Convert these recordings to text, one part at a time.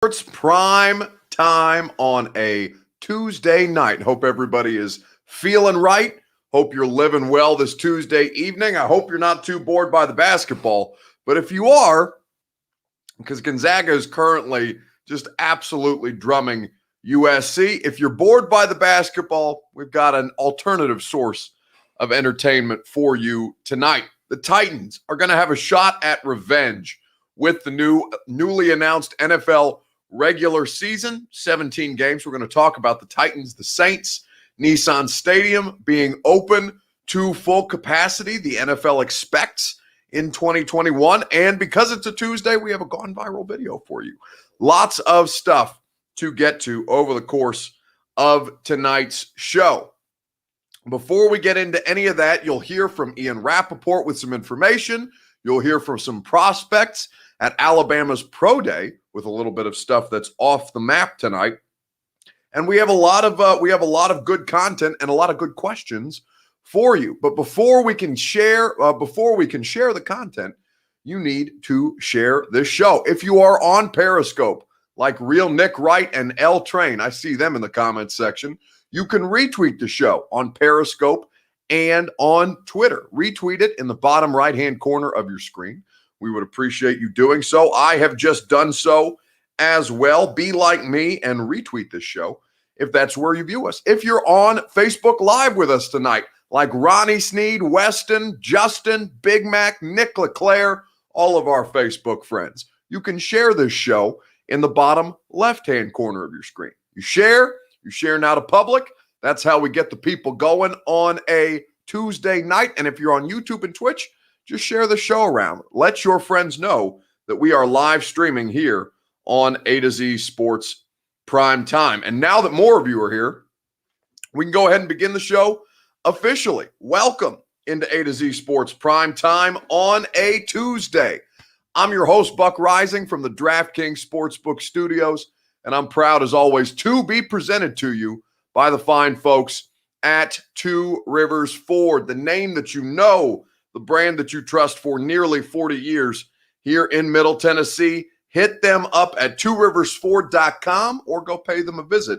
It's prime time on a Tuesday night. Hope everybody is feeling right. Hope you're living well this Tuesday evening. I hope you're not too bored by the basketball. But if you are, because Gonzaga is currently just absolutely drumming USC, if you're bored by the basketball, we've got an alternative source of entertainment for you tonight. The Titans are going to have a shot at revenge with the newly announced NFL regular season, 17 games. We're going to talk about the Titans, the Saints, Nissan Stadium being open to full capacity. The NFL expects in 2021. And because it's a Tuesday, we have a gone viral video for you. Lots of stuff to get to over the course of tonight's show. Before we get into any of that, you'll hear from Ian Rappaport with some information. You'll hear from some prospects at Alabama's Pro Day with a little bit of stuff that's off the map tonight. And we have a lot of good content and a lot of good questions for you. But before we can share the content, you need to share this show. If you are on Periscope, like Real Nick Wright and L Train, I see them in the comments section, you can retweet the show on Periscope and on Twitter. Retweet it in the bottom right-hand corner of your screen. We would appreciate you doing so. I have just done so as well. Be like me and retweet this show if that's where you view us. If you're on Facebook Live with us tonight, like Ronnie Sneed, Weston, Justin, Big Mac, Nick LeClaire, all of our Facebook friends, you can share this show in the bottom left-hand corner of your screen. You share now to public. That's how we get the people going on a Tuesday night. And if you're on YouTube and Twitch, just share the show around. Let your friends know that we are live streaming here on A to Z Sports Prime Time. And now that more of you are here, we can go ahead and begin the show officially. Welcome into A to Z Sports Prime Time on a Tuesday. I'm your host, Buck Rising from the DraftKings Sportsbook Studios, and I'm proud, as always, to be presented to you by the fine folks at Two Rivers Ford, the name that you know, the brand that you trust for nearly 40 years here in Middle Tennessee. Hit them up at tworiversford.com or go pay them a visit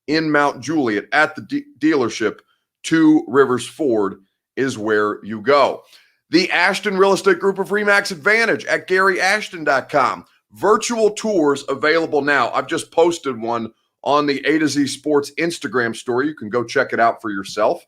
in Mount Juliet at the dealership. Two Rivers Ford is where you go. The Ashton Real Estate Group of Remax Advantage at GaryAshton.com. Virtual tours available now. I've just posted one on the A to Z Sports Instagram story. You can go check it out for yourself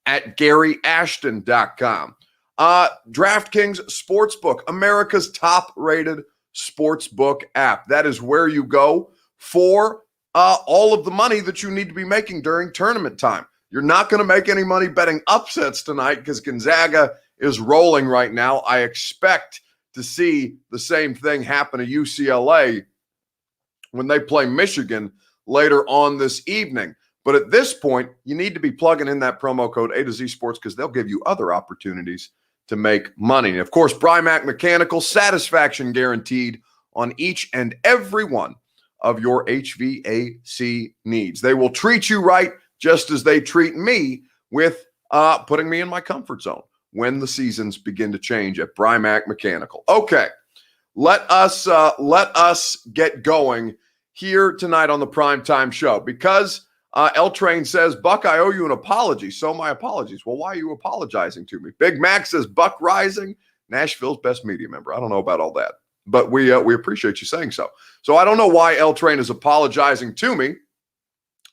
at GaryAshton.com. DraftKings Sportsbook, America's top-rated sportsbook app. That is where you go for all of the money that you need to be making during tournament time. You're not going to make any money betting upsets tonight because Gonzaga is rolling right now. I expect to see the same thing happen to UCLA when they play Michigan later on this evening. But at this point, you need to be plugging in that promo code A to Z Sports because they'll give you other opportunities to make money. And of course, Brymac Mechanical, satisfaction guaranteed on each and every one of your HVAC needs. They will treat you right just as they treat me with putting me in my comfort zone when the seasons begin to change at Brymac Mechanical. Okay, let us get going here tonight on the Primetime Show because L Train says, Buck, I owe you an apology. So my apologies. Well, why are you apologizing to me? Big Mac says, Buck Rising, Nashville's best media member. I don't know about all that, but we appreciate you saying so. So I don't know why L Train is apologizing to me,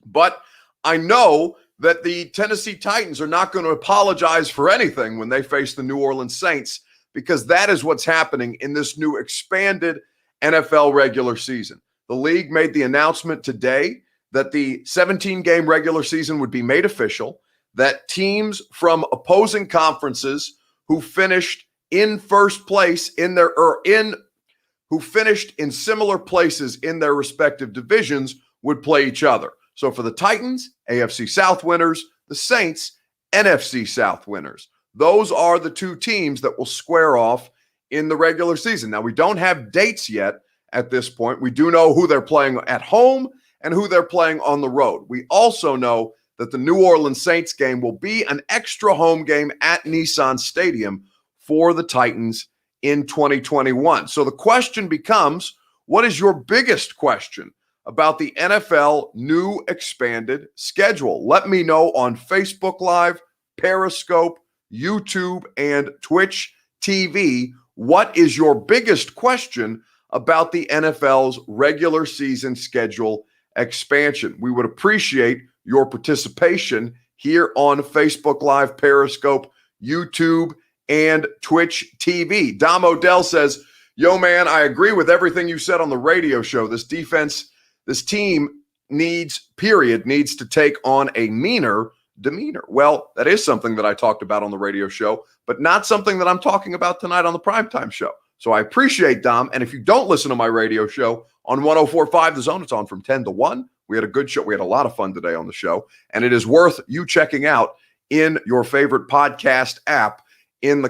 but I know that the Tennessee Titans are not going to apologize for anything when they face the New Orleans Saints because that is what's happening in this new expanded NFL regular season. The league made the announcement today that the 17-game regular season would be made official, that teams from opposing conferences who finished in first place who finished in similar places in their respective divisions would play each other. So for the Titans, AFC South winners, the Saints, NFC South winners. Those are the two teams that will square off in the regular season. Now, we don't have dates yet at this point. We do know who they're playing at home and who they're playing on the road. We also know that the New Orleans Saints game will be an extra home game at Nissan Stadium for the Titans in 2021. So the question becomes, What is your biggest question about the NFL new expanded schedule? Let me know on Facebook Live, Periscope, YouTube, and Twitch TV. What is your biggest question about the NFL's regular season schedule expansion? We would appreciate your participation here on Facebook Live, Periscope, YouTube, and Twitch TV. Dom Odell says, yo, man, I agree with everything you said on the radio show. This team needs to take on a meaner demeanor. Well, that is something that I talked about on the radio show, but not something that I'm talking about tonight on the primetime show. So I appreciate Dom. And if you don't listen to my radio show on 104.5 The Zone, it's on from 10 to 1. We had a good show. We had a lot of fun today on the show, and it is worth you checking out in your favorite podcast app. It's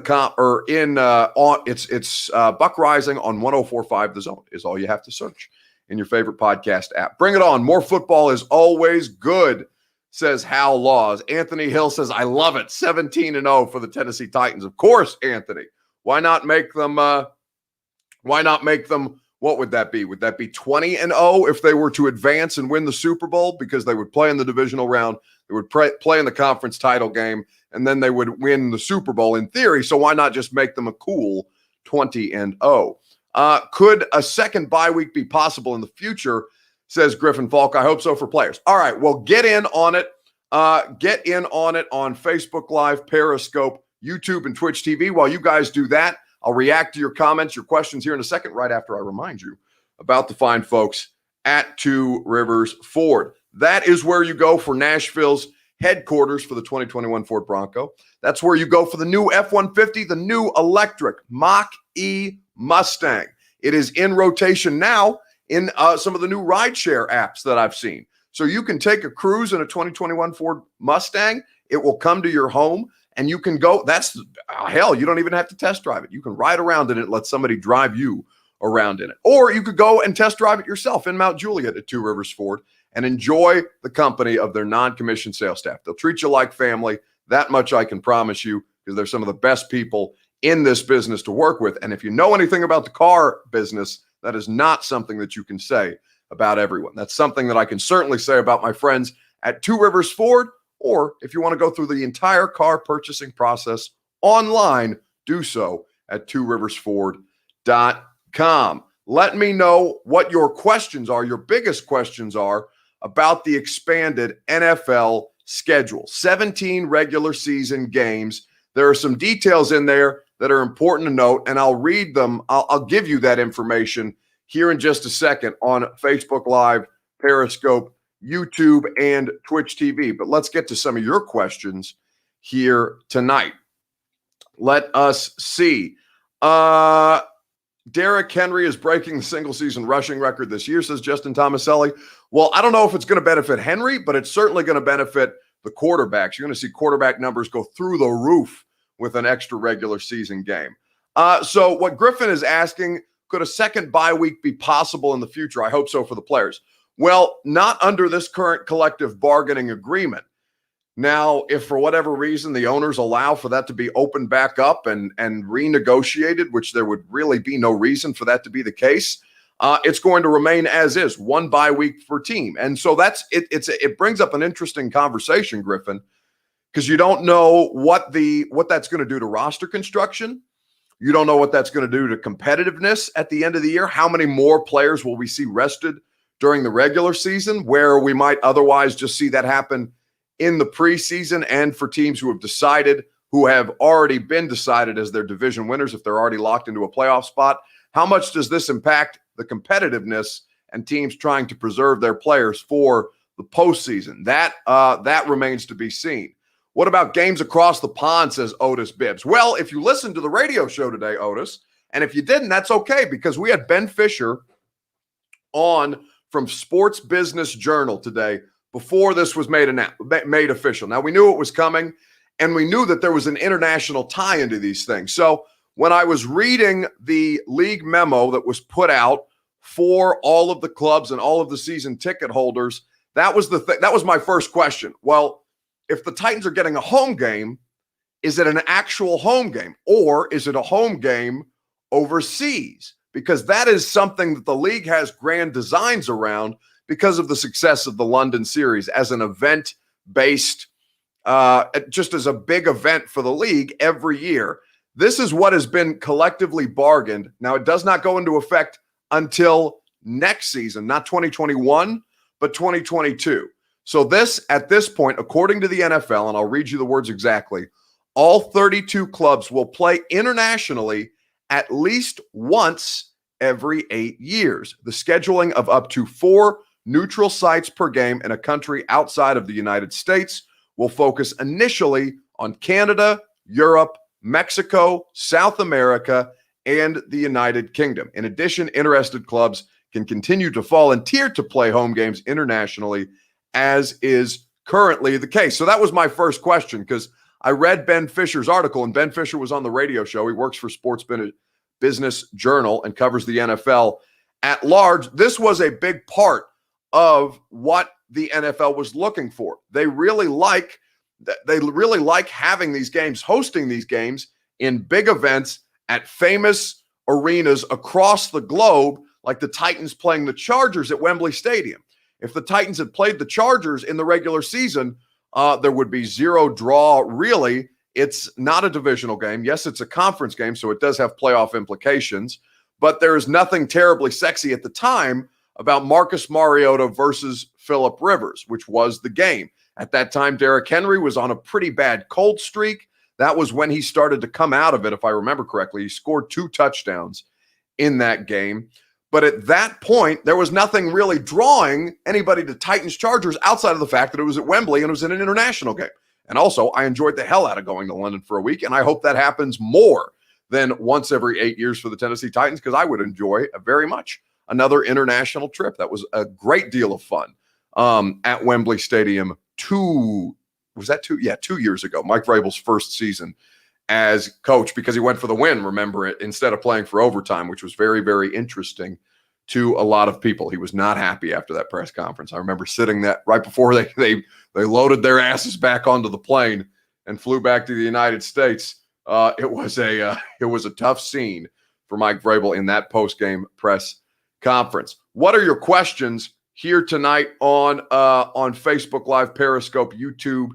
Buck Rising on 104.5 The Zone is all you have to search in your favorite podcast app. Bring it on. More football is always good, says Hal Laws. Anthony Hill says, I love it. 17-0 for the Tennessee Titans. Of course, Anthony. Why not make them what would that be? Would that be 20-0 if they were to advance and win the Super Bowl? Because they would play in the divisional round, they would play in the conference title game, and then they would win the Super Bowl in theory. So why not just make them a cool 20-0? Could a second bye week be possible in the future, says Griffin Falk. I hope so for players. All right, well, get in on it. Get in on it on Facebook Live, Periscope, YouTube, and Twitch TV. While you guys do that, I'll react to your comments, your questions here in a second, right after I remind you about the fine folks at Two Rivers Ford. That is where you go for Nashville's headquarters for the 2021 Ford Bronco. That's where you go for the new F-150, the new electric Mach-E Mustang. It is in rotation now in some of the new rideshare apps that I've seen. So you can take a cruise in a 2021 Ford Mustang. It will come to your home, and you can go. You don't even have to test drive it. You can ride around in it and let somebody drive you around in it. Or you could go and test drive it yourself in Mount Juliet at Two Rivers Ford and enjoy the company of their non-commissioned sales staff. They'll treat you like family. That much I can promise you, because they're some of the best people in this business to work with. And if you know anything about the car business, that is not something that you can say about everyone. That's something that I can certainly say about my friends at Two Rivers Ford. Or if you want to go through the entire car purchasing process online, do so at tworiversford.com. Let me know what your questions are, your biggest questions are about the expanded NFL schedule. 17 regular season games. There are some details in there that are important to note, and I'll read them. I'll give you that information here in just a second on Facebook Live, Periscope, YouTube, and Twitch TV. But let's get to some of your questions here tonight. Let us see. Derrick Henry is breaking the single-season rushing record this year, says Justin Tomaselli. Well, I don't know if it's going to benefit Henry, but it's certainly going to benefit the quarterbacks. You're going to see quarterback numbers go through the roof with an extra regular season game. So what Griffin is asking, could a second bye week be possible in the future? I hope so for the players. Well, not under this current collective bargaining agreement. Now, if for whatever reason the owners allow for that to be opened back up and renegotiated, which there would really be no reason for that to be the case, it's going to remain as is, one bye week per team. And so that's it. It brings up an interesting conversation, Griffin, because you don't know what that's going to do to roster construction. You don't know what that's going to do to competitiveness at the end of the year. How many more players will we see rested during the regular season, where we might otherwise just see that happen in the preseason, and for teams who have already been decided as their division winners, if they're already locked into a playoff spot? How much does this impact the competitiveness and teams trying to preserve their players for the postseason? That remains to be seen. What about games across the pond, says Otis Bibbs? Well, if you listened to the radio show today, Otis, and if you didn't, that's okay, because we had Ben Fisher on from Sports Business Journal today before this was made official. Now, we knew it was coming, and we knew that there was an international tie into these things. So when I was reading the league memo that was put out for all of the clubs and all of the season ticket holders, that was my first question. Well, if the Titans are getting a home game, is it an actual home game, or is it a home game overseas? because that is something that the league has grand designs around because of the success of the London series as an event-based, just as a big event for the league every year. This is what has been collectively bargained. Now, it does not go into effect until next season, not 2021, but 2022. So this, at this point, according to the NFL, and I'll read you the words exactly, all 32 clubs will play internationally at least once every 8 years. The scheduling of up to 4 neutral sites per game in a country outside of the United States will focus initially on Canada, Europe, Mexico, South America, and the United Kingdom. In addition, interested clubs can continue to volunteer to play home games internationally, as is currently the case. So that was my first question, because I read Ben Fisher's article, and Ben Fisher was on the radio show. He works for Sports Business Journal and covers the NFL at large. This was a big part of what the NFL was looking for. They really like having these games, hosting these games in big events at famous arenas across the globe, like the Titans playing the Chargers at Wembley Stadium. If the Titans had played the Chargers in the regular season, there would be zero draw, really. It's not a divisional game. Yes, it's a conference game, so it does have playoff implications, but there is nothing terribly sexy at the time about Marcus Mariota versus Phillip Rivers, which was the game. At that time, Derrick Henry was on a pretty bad cold streak. That was when he started to come out of it, if I remember correctly. He scored 2 touchdowns in that game. But at that point, there was nothing really drawing anybody to Titans Chargers outside of the fact that it was at Wembley and it was in an international game. And also, I enjoyed the hell out of going to London for a week, and I hope that happens more than once every 8 years for the Tennessee Titans, because I would enjoy very much another international trip. That was a great deal of fun at Wembley Stadium 2 years ago, Mike Vrabel's first season as coach, because he went for the win, remember it, instead of playing for overtime, which was very, very interesting to a lot of people. He was not happy after that press conference. I remember sitting that right before they loaded their asses back onto the plane and flew back to the United States. It was a tough scene for Mike Vrabel in that post-game press conference. What are your questions here tonight on Facebook Live, Periscope, YouTube,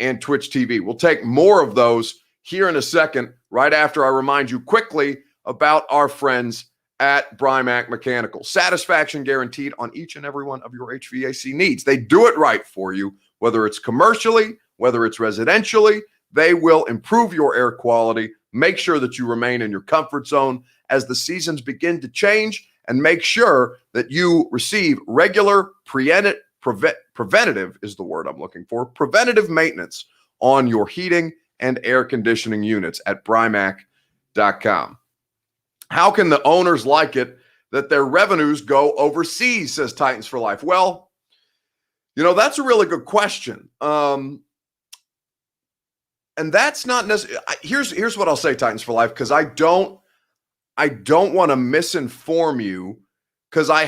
and Twitch TV? We'll take more of those here in a second, right after I remind you quickly about our friends at Brymac Mechanical. Satisfaction guaranteed on each and every one of your HVAC needs. They do it right for you, whether it's commercially, whether it's residentially. They will improve your air quality, make sure that you remain in your comfort zone as the seasons begin to change, and make sure that you receive regular preventative is the word I'm looking for, preventative maintenance on your heating and air conditioning units at Brymac.com. How can the owners like it that their revenues go overseas, says Titans for Life? Well, that's a really good question. And that's not necessarily, here's what I'll say, Titans for Life, because I don't want to misinform you, because I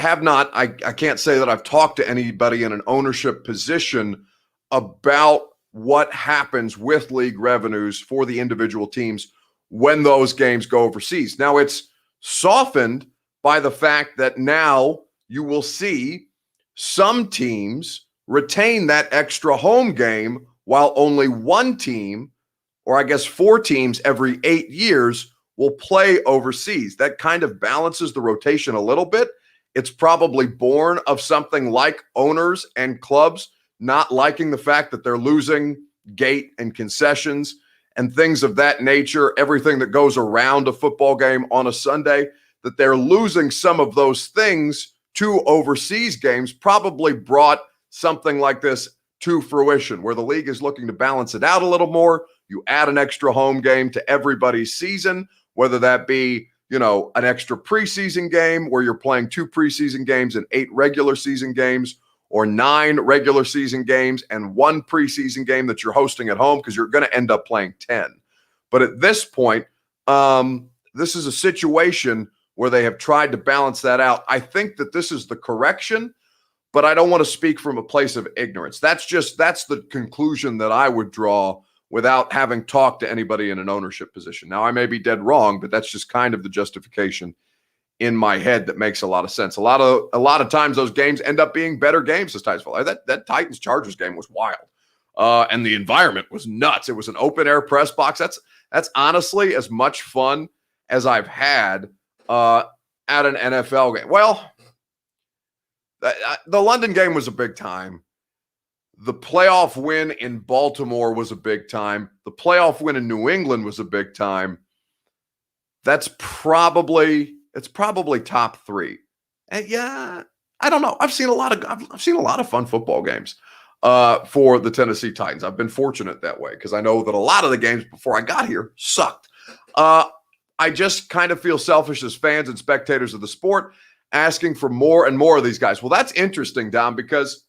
can't say that I've talked to anybody in an ownership position about what happens with league revenues for the individual teams when those games go overseas. Now, it's softened by the fact that now you will see some teams retain that extra home game, while only one team, or I guess 4 teams every 8 years, will play overseas. That kind of balances the rotation a little bit. It's probably born of something like owners and clubs not liking the fact that they're losing gate and concessions and things of that nature, everything that goes around a football game on a Sunday, that they're losing some of those things to overseas games, probably brought something like this to fruition, where the league is looking to balance it out a little more. You add an extra home game to everybody's season, whether that be, an extra preseason game where you're playing 2 preseason games and 8 regular season games, or 9 regular season games and 1 preseason game that you're hosting at home, because you're going to end up playing 10. But at this point, this is a situation where they have tried to balance that out. I think that this is the correction, but I don't want to speak from a place of ignorance. That's the conclusion that I would draw without having talked to anybody in an ownership position. Now, I may be dead wrong, but that's just kind of the justification in my head that makes a lot of sense. A lot of times those games end up being better games this Titusville. That Titans Chargers game was wild. And the environment was nuts. It was an open air press box. That's honestly as much fun as I've had at an NFL game. Well, the London game was a big time. The playoff win in Baltimore was a big time. The playoff win in New England was a big time. It's probably top three. And yeah, I don't know. I've seen a lot of fun football games for the Tennessee Titans. I've been fortunate that way because I know that a lot of the games before I got here sucked. I just kind of feel selfish as fans and spectators of the sport, asking for more and more of these guys. Well, that's interesting, Dom, because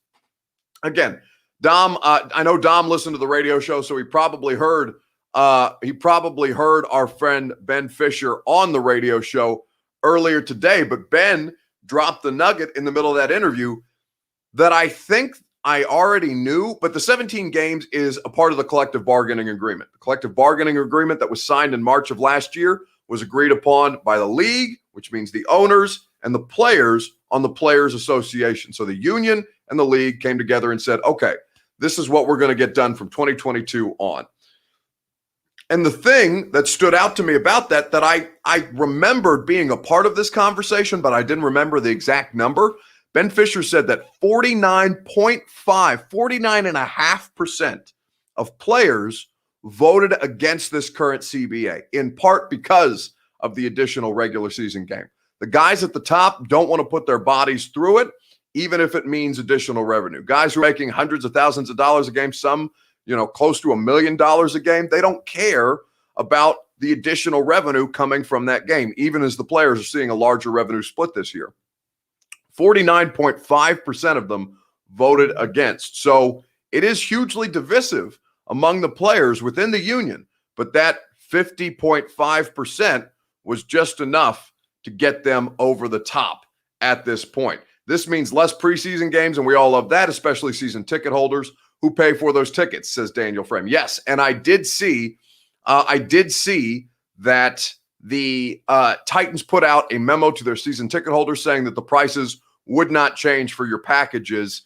again, Dom, I know Dom listened to the radio show, so he probably heard our friend Ben Fisher on the radio show earlier today. But Ben dropped the nugget in the middle of that interview that I think I already knew, but the 17 games is a part of the collective bargaining agreement. The collective bargaining agreement that was signed in March of last year was agreed upon by the league, which means the owners and the players on the Players Association. So the union and the league came together and said, okay, this is what we're going to get done from 2022 on. And the thing that stood out to me about that I remembered being a part of this conversation, but I didn't remember the exact number. Ben Fisher said that 49.5% of players voted against this current CBA, in part because of the additional regular season game. The guys at the top don't want to put their bodies through it, even if it means additional revenue. Guys who are making hundreds of thousands of dollars a game, some, close to $1 million a game, they don't care about the additional revenue coming from that game, even as the players are seeing a larger revenue split this year. 49.5% of them voted against. So it is hugely divisive among the players within the union, but that 50.5% was just enough to get them over the top at this point. This means less preseason games, and we all love that, especially season ticket holders who pay for those tickets, says Daniel Frame. Yes, and I did see that the Titans put out a memo to their season ticket holders saying that the prices would not change for your packages,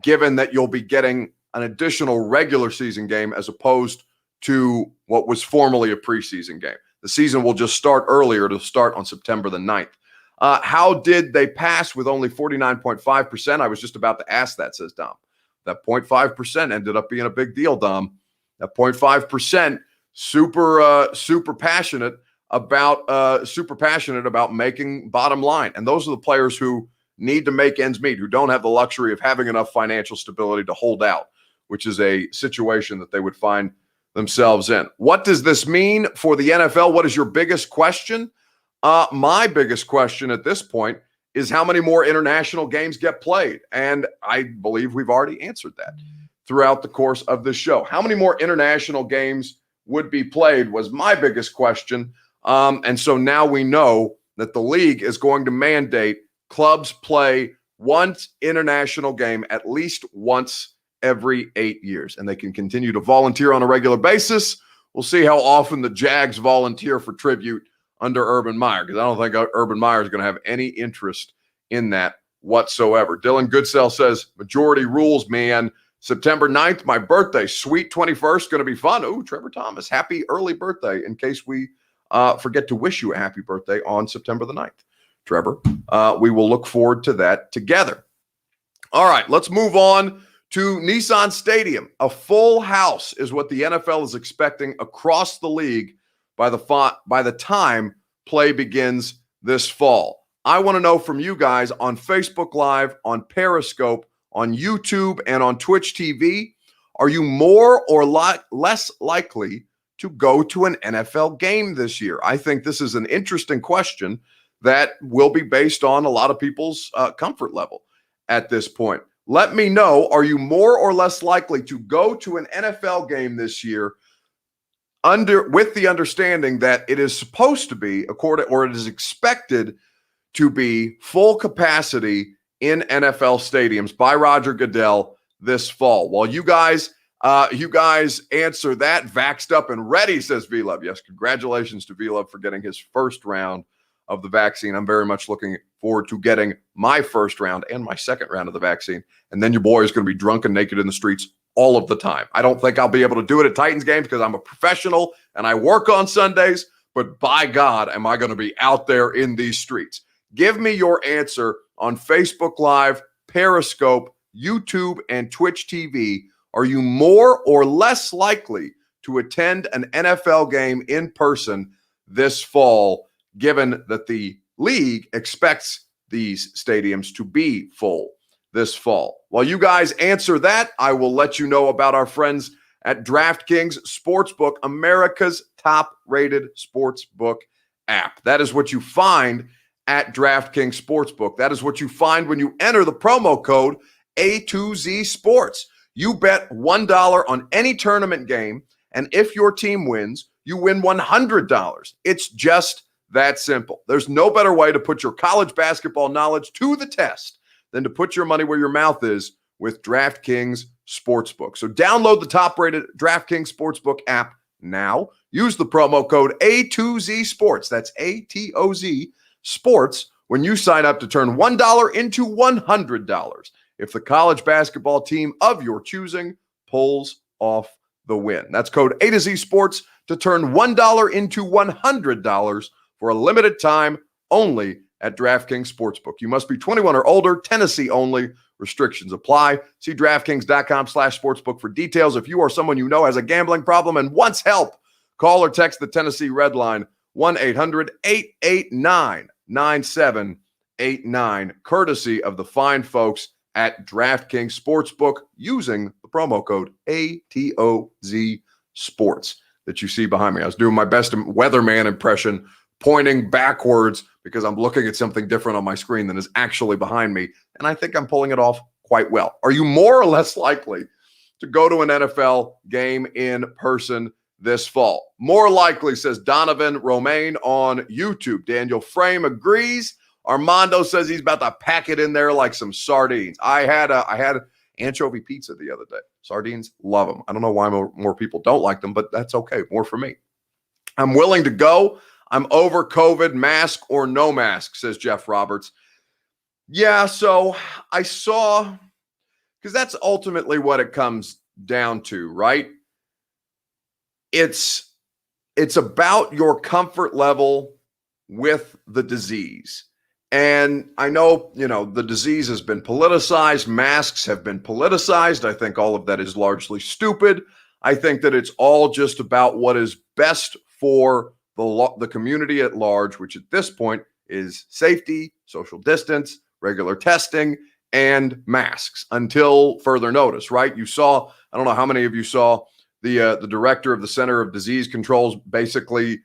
given that you'll be getting an additional regular season game as opposed to what was formerly a preseason game. The season will just start earlier. To start on September the 9th. How did they pass with only 49.5%? I was just about to ask that, says Dom. That 0.5% ended up being a big deal, Dom. That 0.5%, super passionate about making bottom line. And those are the players who need to make ends meet, who don't have the luxury of having enough financial stability to hold out, which is a situation that they would find themselves in. What does this mean for the NFL? What is your biggest question? My biggest question at this point is how many more international games get played? And I believe we've already answered that throughout the course of this show. How many more international games would be played was my biggest question. And so now we know that the league is going to mandate clubs play one international game at least once every 8 years. And they can continue to volunteer on a regular basis. We'll see how often the Jags volunteer for tribute under Urban Meyer, because I don't think Urban Meyer is going to have any interest in that whatsoever. Dylan Goodsell says, majority rules, man. September 9th, my birthday. Sweet 21st, going to be fun. Oh, Trevor Thomas, happy early birthday, in case we forget to wish you a happy birthday on September the 9th. Trevor, we will look forward to that together. All right, let's move on to Nissan Stadium. A full house is what the NFL is expecting across the league by the time play begins this fall. I want to know from you guys on Facebook Live, on Periscope, on YouTube, and on Twitch TV, are you more or less likely to go to an NFL game this year? I think this is an interesting question that will be based on a lot of people's comfort level at this point. Let me know, are you more or less likely to go to an NFL game this year with the understanding that it is supposed to be, it is expected to be full capacity in NFL stadiums by Roger Goodell this fall? While you guys answer that, vaxxed up and ready, says V-Love. Yes, congratulations to V-Love for getting his first round of the vaccine. I'm very much looking forward to getting my first round and my second round of the vaccine. And then your boy is going to be drunk and naked in the streets all of the time. I don't think I'll be able to do it at Titans games because I'm a professional and I work on Sundays, but by God, am I going to be out there in these streets? Give me your answer on Facebook Live, Periscope, YouTube, and Twitch TV. Are you more or less likely to attend an NFL game in person this fall, given that the league expects these stadiums to be full this fall? While you guys answer that, I will let you know about our friends at DraftKings Sportsbook, America's top-rated sportsbook app. That is what you find at DraftKings Sportsbook. That is what you find when you enter the promo code A2Z Sports. You bet $1 on any tournament game, and if your team wins, you win $100. It's just that simple. There's no better way to put your college basketball knowledge to the test than to put your money where your mouth is with DraftKings Sportsbook. So download the top-rated DraftKings Sportsbook app now. Use the promo code A2Z Sports. That's A-T-O-Z Sports when you sign up to turn $1 into $100 if the college basketball team of your choosing pulls off the win. That's code A2Z Sports to turn $1 into $100 for a limited time only at DraftKings Sportsbook. You must be 21 or older, Tennessee only. Restrictions apply. See DraftKings.com/sportsbook for details. If you or someone you know has a gambling problem and wants help, call or text the Tennessee Red Line, 1-800-889-9789, courtesy of the fine folks at DraftKings Sportsbook, using the promo code ATOZ Sports that you see behind me. I was doing my best weatherman impression, pointing backwards because I'm looking at something different on my screen than is actually behind me, and I think I'm pulling it off quite well. Are you more or less likely to go to an NFL game in person this fall? More likely, says Donovan Romaine on YouTube. Daniel Frame agrees. Armando says he's about to pack it in there like some sardines. I had anchovy pizza the other day. Sardines, love them. I don't know why more people don't like them, but that's okay. More for me. I'm willing to go. I'm over COVID, mask or no mask, says Jeff Roberts. Yeah, so I saw, because that's ultimately what it comes down to, right? It's about your comfort level with the disease. And I know, the disease has been politicized. Masks have been politicized. I think all of that is largely stupid. I think that it's all just about what is best for the community at large, which at this point is safety, social distance, regular testing, and masks until further notice, right? You saw, I don't know how many of you saw the director of the Center of Disease Control's basically,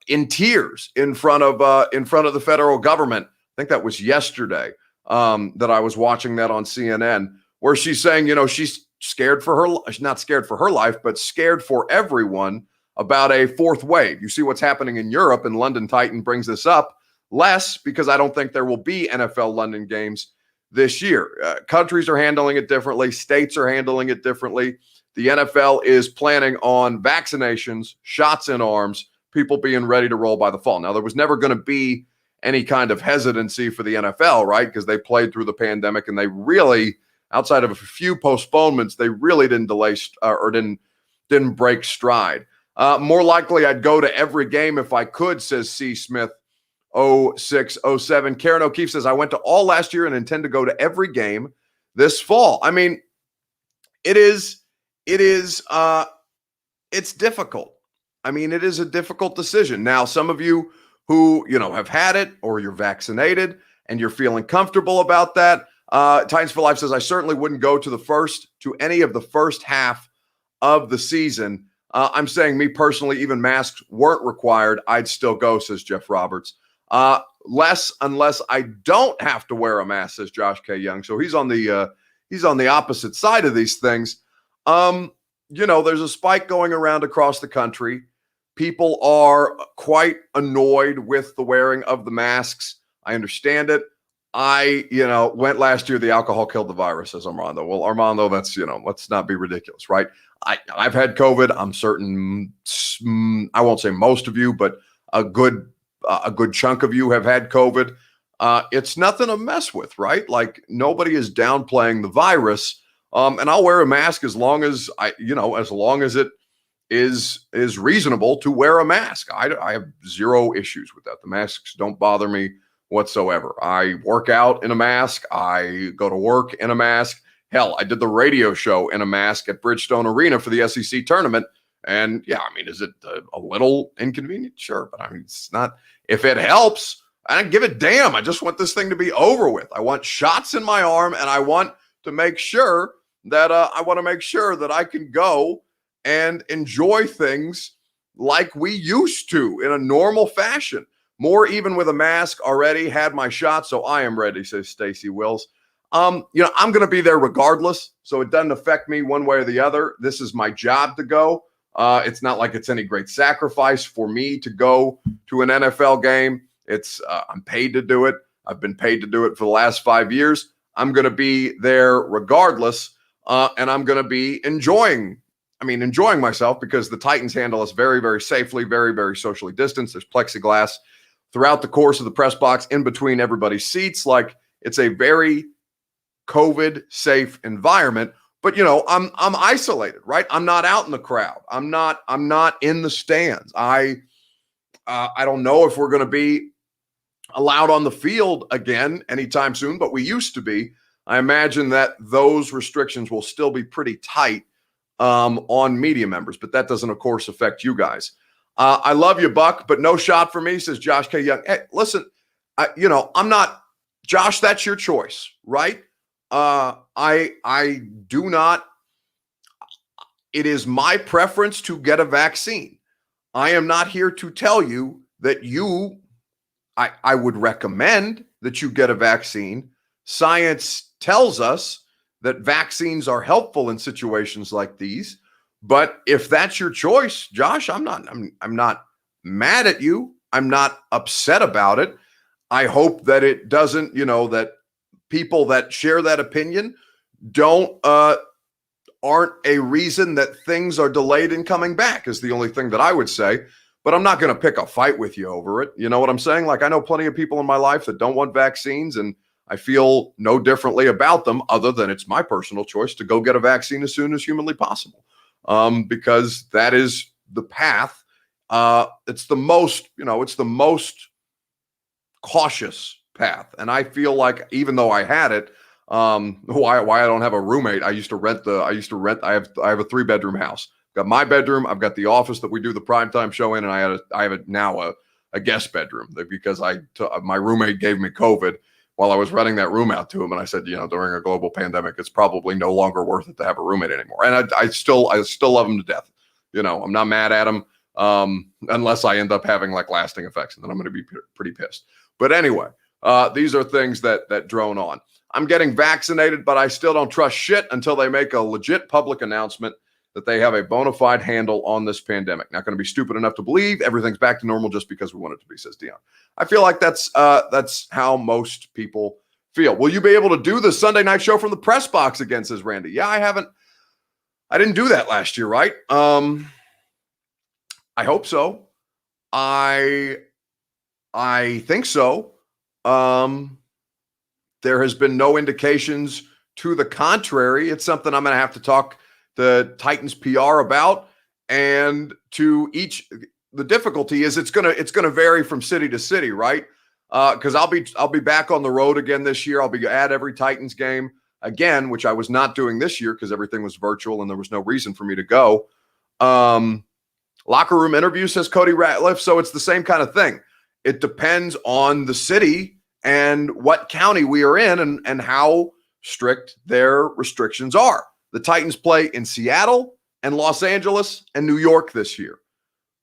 in tears in front of the federal government. I think that was yesterday that I was watching that on CNN, where she's saying, she's scared for her, not scared for her life, but scared for everyone about a fourth wave. You see what's happening in Europe, and London Titan brings this up less because I don't think there will be NFL London games this year. Countries are handling it differently. States are handling it differently. The NFL is planning on vaccinations, shots in arms, people being ready to roll by the fall. Now, there was never going to be any kind of hesitancy for the NFL, right? Because they played through the pandemic and they really, outside of a few postponements, they really didn't delay or didn't break stride. More likely, I'd go to every game if I could, says C. Smith 0607. Karen O'Keefe says, I went to all last year and intend to go to every game this fall. I mean, it's difficult. I mean, it is a difficult decision. Now, some of you who, have had it or you're vaccinated and you're feeling comfortable about that. Titans for Life says, I certainly wouldn't go to any of the first half of the season. I'm saying, me personally, even masks weren't required, I'd still go, says Jeff Roberts. Less unless I don't have to wear a mask, says Josh K. Young. So he's on the opposite side of these things. There's a spike going around across the country. People are quite annoyed with the wearing of the masks. I understand it. I went last year, the alcohol killed the virus, says Armando. Well, Armando, that's, let's not be ridiculous, right? I've had COVID. I'm certain, I won't say most of you, but a good a good chunk of you have had COVID. It's nothing to mess with, right? Like nobody is downplaying the virus. And I'll wear a mask as long as as long as it is reasonable to wear a mask. I have zero issues with that. The masks don't bother me whatsoever. I work out in a mask. I go to work in a mask. Hell, I did the radio show in a mask at Bridgestone Arena for the SEC tournament. And yeah, I mean, is it a little inconvenient? Sure. But I mean, it's not, if it helps, I don't give a damn. I just want this thing to be over with. I want shots in my arm, and I want to make sure that I can go and enjoy things like we used to in a normal fashion. More even with a mask already, had my shot, so I am ready, says Stacey Wills. I'm going to be there regardless, so it doesn't affect me one way or the other. This is my job to go. It's not like it's any great sacrifice for me to go to an NFL game. I'm paid to do it. I've been paid to do it for the last 5 years. I'm going to be there regardless, and I'm going to be enjoying myself because the Titans handle us very, very safely, very, very socially distanced. There's plexiglass throughout the course of the press box in between everybody's seats. Like it's a very COVID safe environment, but I'm isolated, right? I'm not out in the crowd. I'm not in the stands. I don't know if we're going to be allowed on the field again anytime soon, but we used to be. I imagine that those restrictions will still be pretty tight on media members, but that doesn't, of course, affect you guys. I love you, Buck, but no shot for me, says Josh K. Young. Hey, listen, I'm not, Josh, that's your choice, right? I do not, it is my preference to get a vaccine. I am not here to tell you that I would recommend that you get a vaccine. Science tells us that vaccines are helpful in situations like these. But if that's your choice, Josh, I'm not mad at you. I'm not upset about it. I hope that it doesn't, that people that share that opinion aren't a reason that things are delayed in coming back is the only thing that I would say. But I'm not going to pick a fight with you over it. You know what I'm saying? Like I know plenty of people in my life that don't want vaccines, and I feel no differently about them other than it's my personal choice to go get a vaccine as soon as humanly possible. Because that is the path. It's the most cautious path. And I feel like even though I had it, why I don't have a roommate. I have a 3-bedroom house. Got my bedroom. I've got the office that we do the primetime show in. And I have now a guest bedroom because my roommate gave me COVID while I was renting that room out to him. And I said, during a global pandemic, it's probably no longer worth it to have a roommate anymore. And I still love him to death. I'm not mad at him unless I end up having like lasting effects, and then I'm going to be pretty pissed. But anyway, these are things that drone on. I'm getting vaccinated, but I still don't trust shit until they make a legit public announcement that they have a bona fide handle on this pandemic. Not going to be stupid enough to believe everything's back to normal just because we want it to be, says Dion. I feel like that's how most people feel. Will you be able to do the Sunday night show from the press box again, says Randy? Yeah, I didn't do that last year, right? I hope so. I think so. There has been no indications to the contrary. It's something I'm going to have to talk the Titans PR about, and the difficulty is it's gonna vary from city to city, right? Because I'll be back on the road again this year. I'll be at every Titans game again, which I was not doing this year because everything was virtual and there was no reason for me to go. Locker room interview, says Cody Ratliff. So it's the same kind of thing. It depends on the city and what county we are in and how strict their restrictions are. The Titans play in Seattle and Los Angeles and New York this year.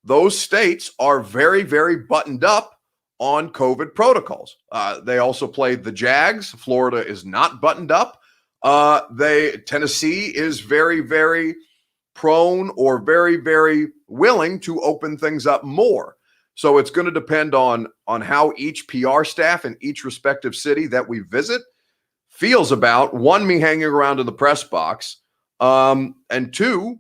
Those states are very, very buttoned up on COVID protocols. They also played the Jags. Florida is not buttoned up. Tennessee is very, very prone or very, very willing to open things up more. So it's going to depend on how each PR staff in each respective city that we visit feels about, one, me hanging around in the press box, and two,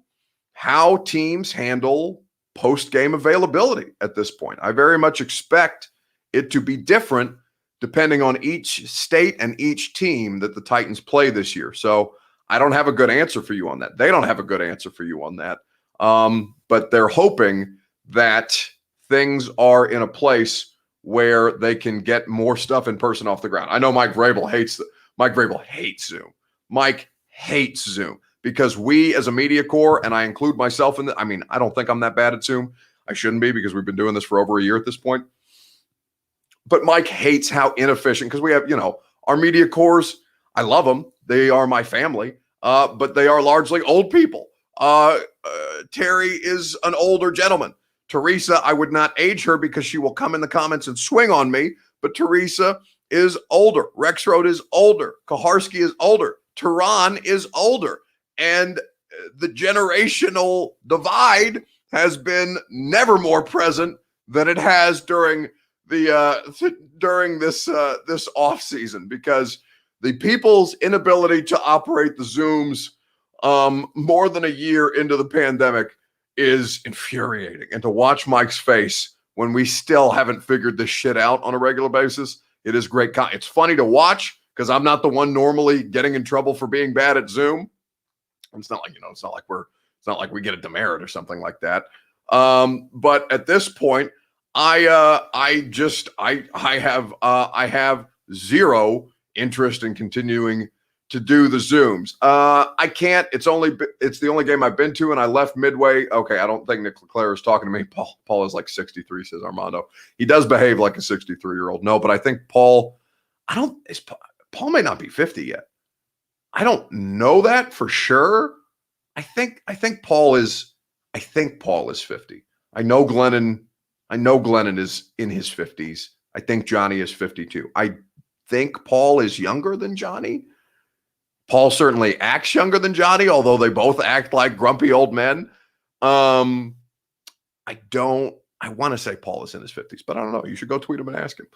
how teams handle post-game availability at this point. I very much expect it to be different depending on each state and each team that the Titans play this year. So I don't have a good answer for you on that. They don't have a good answer for you on that. But they're hoping that things are in a place where they can get more stuff in person off the ground. I know Mike Vrabel hates Zoom. Mike hates Zoom because we as a media corps, and I include myself in I don't think I'm that bad at Zoom. I shouldn't be because we've been doing this for over a year at this point. But Mike hates how inefficient, because we have, our media corps. I love them. They are my family, but they are largely old people. Terry is an older gentleman. Teresa, I would not age her because she will come in the comments and swing on me, but Teresa is older. Rexroad is older. Kaharski is older. Tehran is older. And the generational divide has been never more present than it has during this off season, because the people's inability to operate the Zooms more than a year into the pandemic is infuriating. And to watch Mike's face when we still haven't figured this shit out on a regular basis, it is great. It's funny to watch because I'm not the one normally getting in trouble for being bad at Zoom. It's not like, it's not like we get a demerit or something like that. But at this point, I have zero interest in continuing to do the Zooms. I can't. It's the only game I've been to, and I left midway. Okay, I don't think Nick LeClaire is talking to me. Paul is like 63, says Armando. He does behave like a 63-year-old. No, but I think Paul may not be 50 yet. I don't know that for sure. I think Paul is 50. I know Glennon is in his 50s. I think Johnny is 52. I think Paul is younger than Johnny. Paul certainly acts younger than Johnny, although they both act like grumpy old men. I want to say Paul is in his 50s, but I don't know. You should go tweet him and ask him.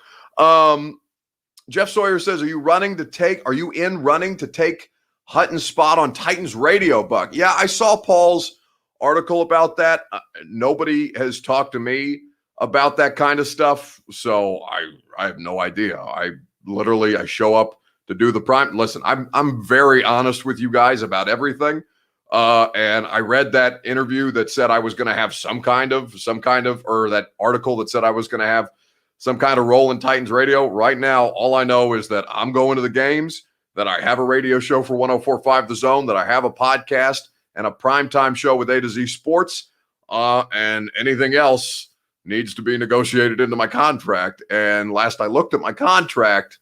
Jeff Sawyer says, are you in running to take Hutton's spot on Titans radio, Buck? Yeah, I saw Paul's article about that. Nobody has talked to me about that kind of stuff, so I have no idea. I show up to do the prime. Listen, I'm very honest with you guys about everything. And I read that interview that said I was going to have some kind of, or that article that said I was going to have some kind of role in Titans radio. Right now, all I know is that I'm going to the games, that I have a radio show for 104.5 The Zone, that I have a podcast and a primetime show with A to Z Sports, and anything else needs to be negotiated into my contract. And last I looked at my contract,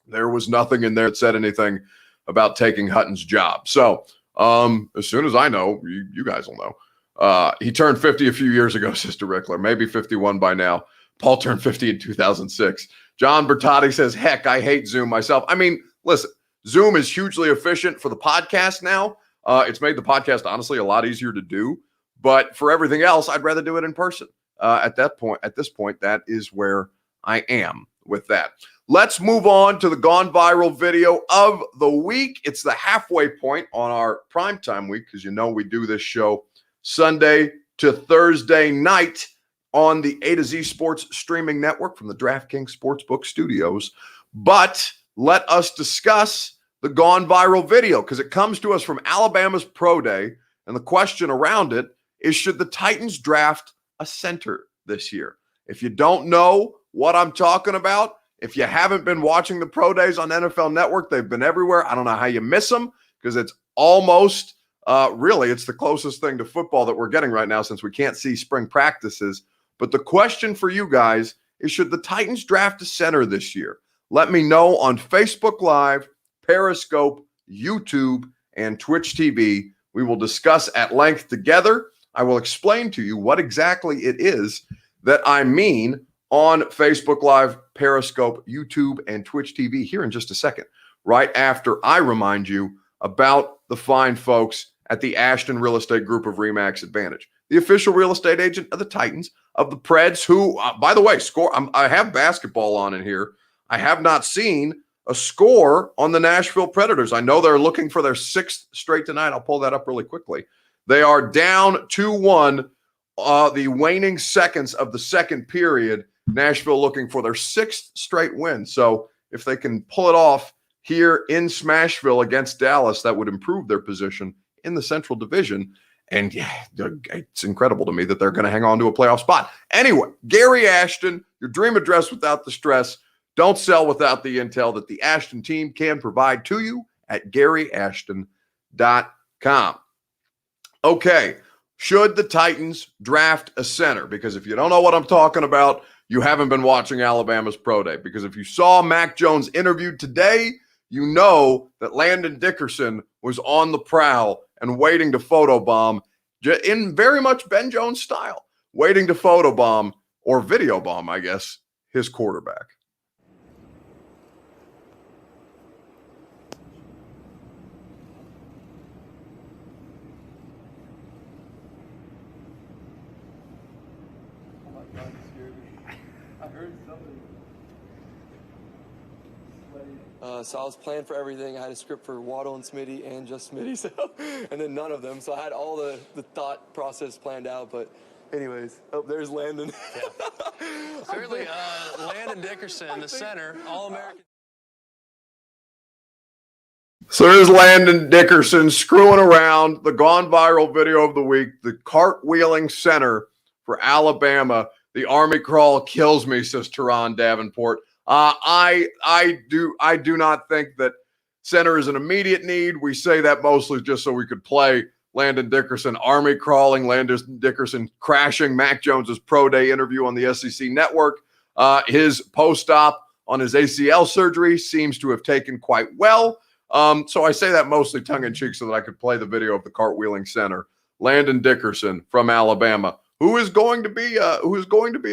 there was nothing in there that said anything about taking Hutton's job. So as soon as I know, you guys will know. He turned 50 a few years ago, Sister Rickler, maybe 51 by now. Paul turned 50 in 2006. John Bertotti says, heck, I hate Zoom myself. I mean, listen, Zoom is hugely efficient for the podcast now. It's made the podcast, honestly, a lot easier to do. But for everything else, I'd rather do it in person. At this point, that is where I am with that. Let's move on to the gone viral video of the week. It's the halfway point on our primetime week, because we do this show Sunday to Thursday night on the A to Z Sports streaming network from the DraftKings Sportsbook studios. But let us discuss the gone viral video, because it comes to us from Alabama's Pro Day, and the question around it is, should the Titans draft a center this year? If you don't know what I'm talking about, if you haven't been watching the Pro Days on NFL Network, they've been everywhere. I don't know how you miss them, because it's almost, it's the closest thing to football that we're getting right now, since we can't see spring practices. But the question for you guys is, should the Titans draft a center this year? Let me know on Facebook Live, Periscope, YouTube, and Twitch TV. We will discuss at length together. I will explain to you what exactly it is that I mean on Facebook Live, Periscope, YouTube, and Twitch TV here in just a second, right after I remind you about the fine folks at the Ashton Real Estate Group of RE/MAX Advantage, the official real estate agent of the Titans, of the Preds, who, by the way, I have basketball on in here. I have not seen a score on the Nashville Predators. I know they're looking for their 6th straight tonight. I'll pull that up really quickly. They are down 2-1, the waning seconds of the second period, Nashville looking for their 6th straight win. So if they can pull it off here in Smashville against Dallas, that would improve their position in the Central Division. And yeah, it's incredible to me that they're going to hang on to a playoff spot. Anyway, Gary Ashton, your dream address without the stress. Don't sell without the intel that the Ashton team can provide to you at GaryAshton.com. Okay, should the Titans draft a center? Because if you don't know what I'm talking about, you haven't been watching Alabama's Pro Day. Because if you saw Mac Jones interviewed today, you know that Landon Dickerson was on the prowl and waiting to photobomb in very much Ben Jones style, waiting to photobomb or video bomb, I guess, his quarterback. So I was planning for everything. I had a script for Waddle and Smitty and just Smitty, so and then none of them. So I had all the thought process planned out. But anyways, there's Landon. Yeah. Certainly, Landon Dickerson, the center, All-American. So there's Landon Dickerson screwing around, the gone viral video of the week, the cartwheeling center for Alabama. The Army crawl kills me, says Teron Davenport. I do not think that center is an immediate need. We say that mostly just so we could play Landon Dickerson Army crawling, Landon Dickerson crashing Mac Jones's Pro Day interview on the SEC Network. His post-op on his ACL surgery seems to have taken quite well. So I say that mostly tongue-in-cheek so that I could play the video of the cartwheeling center, Landon Dickerson from Alabama, who is going to be a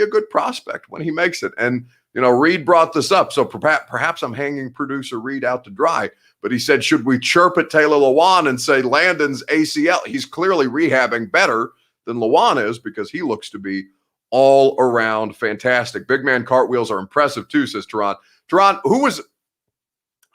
good prospect when he makes it. And Reed brought this up, so perhaps I'm hanging producer Reed out to dry. But he said, should we chirp at Taylor Lewan and say Landon's ACL? He's clearly rehabbing better than Lewan is because he looks to be all around fantastic. Big man cartwheels are impressive too, says Teron. Teron, who was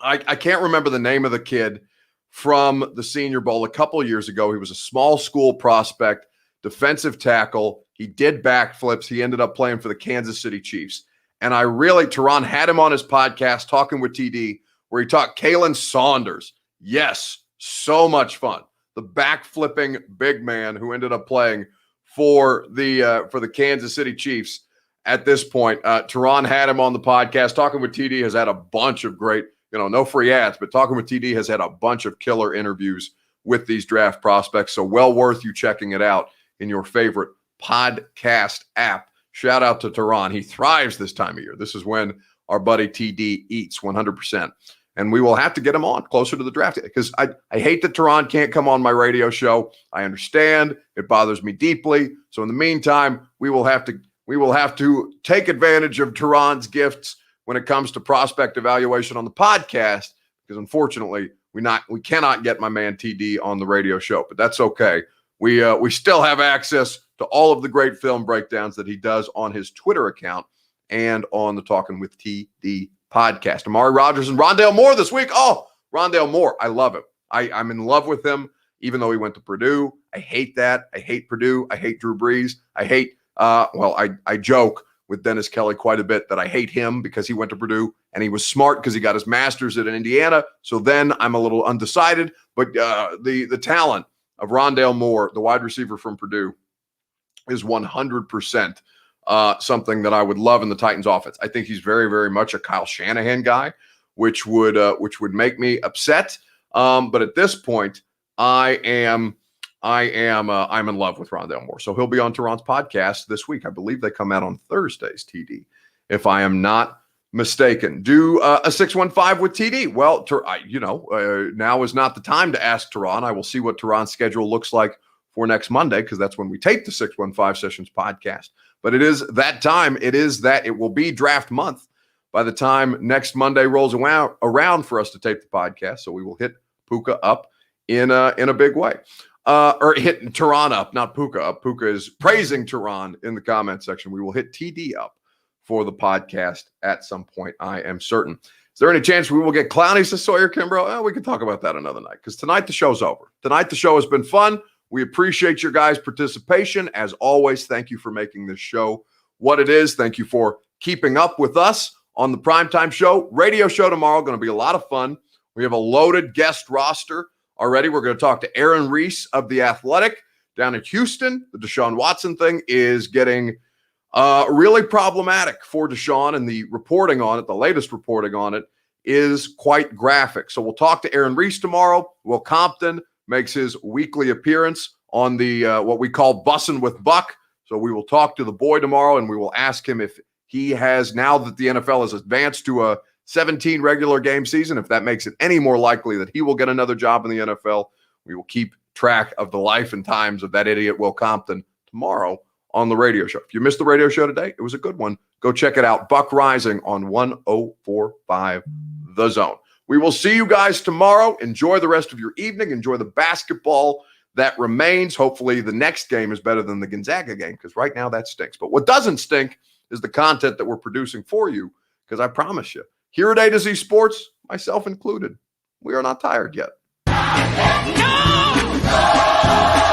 I can't remember the name of the kid from the Senior Bowl a couple of years ago. He was a small school prospect, defensive tackle. He did backflips. He ended up playing for the Kansas City Chiefs. And Teron had him on his podcast talking with TD where he talked Kalen Saunders. Yes, so much fun. The backflipping big man who ended up playing for the Kansas City Chiefs at this point. Teron had him on the podcast. Talking with TD has had a bunch of great, no free ads, but Talking with TD has had a bunch of killer interviews with these draft prospects. So well worth you checking it out in your favorite podcast app. Shout out to Teron. He thrives this time of year. This is when our buddy TD eats 100%. And we will have to get him on closer to the draft because I hate that Teron can't come on my radio show. I understand. It bothers me deeply. So in the meantime, we will have to take advantage of Teron's gifts when it comes to prospect evaluation on the podcast because unfortunately we cannot get my man TD on the radio show, but that's okay. We still have access to all of the great film breakdowns that he does on his Twitter account and on the Talking with TD podcast. Amari Rodgers and Rondale Moore this week. Oh, Rondale Moore. I love him. I'm in love with him, even though he went to Purdue. I hate that. I hate Purdue. I hate Drew Brees. I hate, I joke with Dennis Kelly quite a bit that I hate him because he went to Purdue and he was smart because he got his master's at Indiana. So then I'm a little undecided, but the talent of Rondale Moore, the wide receiver from Purdue, is 100% something that I would love in the Titans offense. I think he's very, very much a Kyle Shanahan guy, which would make me upset. But at this point, I'm in love with Rondale Moore. So he'll be on Teron's podcast this week. I believe they come out on Thursdays, TD, if I am not mistaken. Do a 615 with TD. Well, now is not the time to ask Teron. I will see what Teron's schedule looks like for next Monday because that's when we take the 615 Sessions podcast. But it is that time. It will be draft month by the time next Monday rolls around for us to tape the podcast. So we will hit Puka up in a big way. Or hit Teron up, not Puka up. Puka is praising Teron in the comment section. We will hit TD up for the podcast at some point, I am certain. Is there any chance we will get Clowney, says Sawyer Kimbrough? We can talk about that another night because tonight the show's over. Tonight the show has been fun. We appreciate your guys' participation. As always, thank you for making this show what it is. Thank you for keeping up with us on the Primetime Show. Radio show tomorrow, going to be a lot of fun. We have a loaded guest roster already. We're going to talk to Aaron Reese of The Athletic down in Houston. The Deshaun Watson thing is getting really problematic for Deshaun, and the reporting on it, the latest reporting on it, is quite graphic. So we'll talk to Aaron Reese tomorrow. Will Compton makes his weekly appearance on the what we call Bussin' with Buck. So we will talk to the boy tomorrow, and we will ask him if he has, now that the NFL has advanced to a 17 regular game season, if that makes it any more likely that he will get another job in the NFL. We will keep track of the life and times of that idiot Will Compton tomorrow on the radio show. If you missed the radio show today, it was a good one. Go check it out. Buck Rising on 104.5 The Zone. We will see you guys tomorrow. Enjoy the rest of your evening. Enjoy the basketball that remains. Hopefully the next game is better than the Gonzaga game, because right now that stinks. But what doesn't stink is the content that we're producing for you, because I promise you, here at A to Z Sports, myself included, we are not tired yet. No!